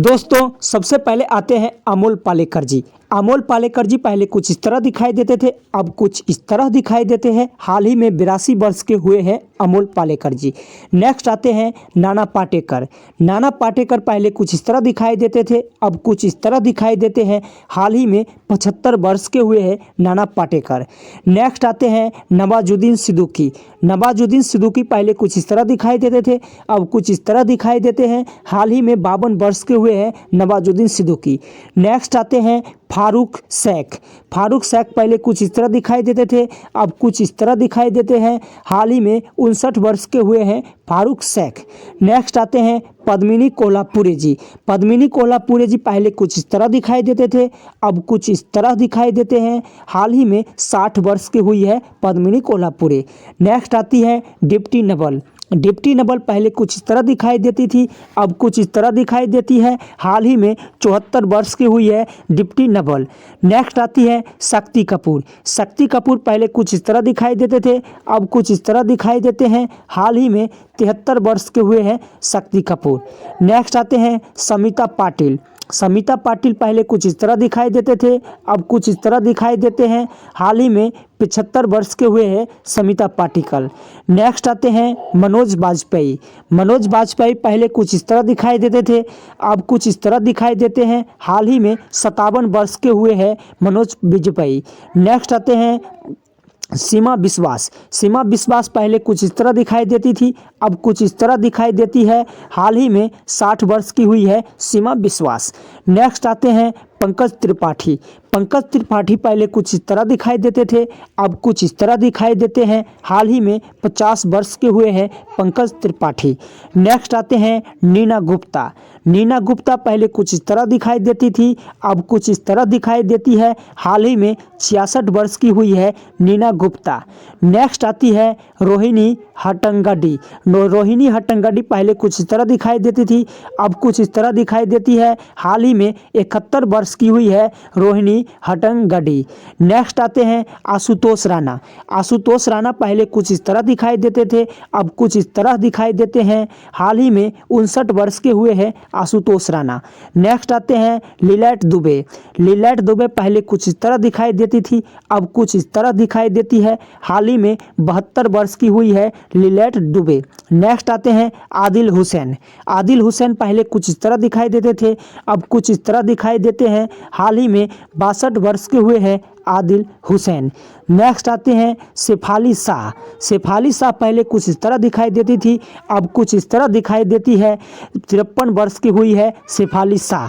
दोस्तों सबसे पहले आते हैं अमोल पालेकर जी। अमोल पालेकर जी पहले कुछ इस तरह दिखाई देते थे, अब कुछ इस तरह दिखाई देते हैं। हाल ही में 82 वर्ष के हुए हैं अमोल पालेकर जी। नेक्स्ट आते हैं नाना पाटेकर। नाना पाटेकर पहले कुछ इस तरह दिखाई देते थे, अब कुछ इस तरह दिखाई देते हैं। हाल ही में 75 वर्ष के हुए हैं नाना पाटेकर। नेक्स्ट आते हैं नवाजुद्दीन सिद्दीकी। नवाजुद्दीन सिद्दीकी पहले कुछ इस तरह दिखाई देते थे, अब कुछ इस तरह दिखाई देते हैं। हाल ही में 52 वर्ष के हुए हैं नवाजुद्दीन सिद्दीकी। नेक्स्ट आते हैं फारूक शेख। फारूक शेख पहले कुछ इस तरह दिखाई देते थे, अब कुछ इस तरह दिखाई देते हैं। हाल ही में 59 वर्ष के हुए हैं फारूक शेख। नेक्स्ट आते हैं पद्मिनी कोल्हापुरे जी। पद्मिनी कोल्हापुरे जी पहले कुछ इस तरह दिखाई देते थे, अब कुछ इस तरह दिखाई देते हैं। हाल ही में 60 वर्ष की हुई है पद्मिनी कोल्हापुरे। नेक्स्ट आती है डिप्टी नवल। डिप्टी नवल पहले कुछ इस तरह दिखाई देती थी, अब कुछ इस तरह दिखाई देती है। हाल ही में 74 वर्ष की हुई है डिप्टी नवल। नेक्स्ट आती है शक्ति कपूर। शक्ति कपूर पहले कुछ इस तरह दिखाई देते थे, अब कुछ इस तरह दिखाई देते हैं। हाल ही में 73 वर्ष के हुए हैं शक्ति कपूर। नेक्स्ट आते हैं समिता पाटिल। समिता पाटिल पहले कुछ इस तरह दिखाई देते थे, अब कुछ इस तरह दिखाई देते हैं। हाल ही में 75 वर्ष के हुए हैं समिता पाटिल। नेक्स्ट आते हैं मनोज वाजपेयी। मनोज वाजपेयी पहले कुछ इस तरह दिखाई देते थे, अब कुछ इस तरह दिखाई देते हैं। हाल ही में 57 वर्ष के हुए हैं मनोज वाजपेयी। नेक्स्ट आते हैं सीमा विश्वास। सीमा विश्वास पहले कुछ इस तरह दिखाई देती थी, अब कुछ इस तरह दिखाई देती है। हाल ही में 60 वर्ष की हुई है सीमा विश्वास। नेक्स्ट आते हैं पंकज त्रिपाठी। पंकज त्रिपाठी पहले कुछ इस तरह दिखाई देते थे, अब कुछ इस तरह दिखाई देते हैं। हाल ही में 50 वर्ष के हुए हैं पंकज त्रिपाठी। नेक्स्ट आते हैं नीना गुप्ता। नीना गुप्ता पहले कुछ इस तरह दिखाई देती थी, अब कुछ इस तरह दिखाई देती है। हाल ही में 66 वर्ष की हुई है नीना गुप्ता। नेक्स्ट आती है रोहिणी हट्टंगडी। रोहिणी हट्टंगडी पहले कुछ इस तरह दिखाई देती थी, अब कुछ इस तरह दिखाई देती है। हाल ही में 71 वर्ष की हुई है रोहिणी हट्टंगडी। नेक्स्ट आते हैं आशुतोष राणा। आशुतोष राणा पहले कुछ इस तरह दिखाई देते थे, अब कुछ इस तरह दिखाई देते हैं। हाल ही में 59 वर्ष के हुए हैं आशुतोष राणा। नेक्स्ट आते हैं लीलैट दुबे। लीलैट दुबे पहले कुछ इस तरह दिखाई देती थी, अब कुछ इस तरह दिखाई देती है। हाल ही में 72 वर्ष की हुई है लीलैट दुबे। नेक्स्ट आते हैं आदिल हुसैन। आदिल हुसैन पहले कुछ इस तरह दिखाई देते थे, अब कुछ इस तरह दिखाई देते हैं। हाल ही में 62 वर्ष के हुए हैं आदिल हुसैन। नेक्स्ट आते हैं शेफाली शाह। शेफाली शाह पहले कुछ इस तरह दिखाई देती थी, अब कुछ इस तरह दिखाई देती है। 53 वर्ष की हुई है शेफाली शाह।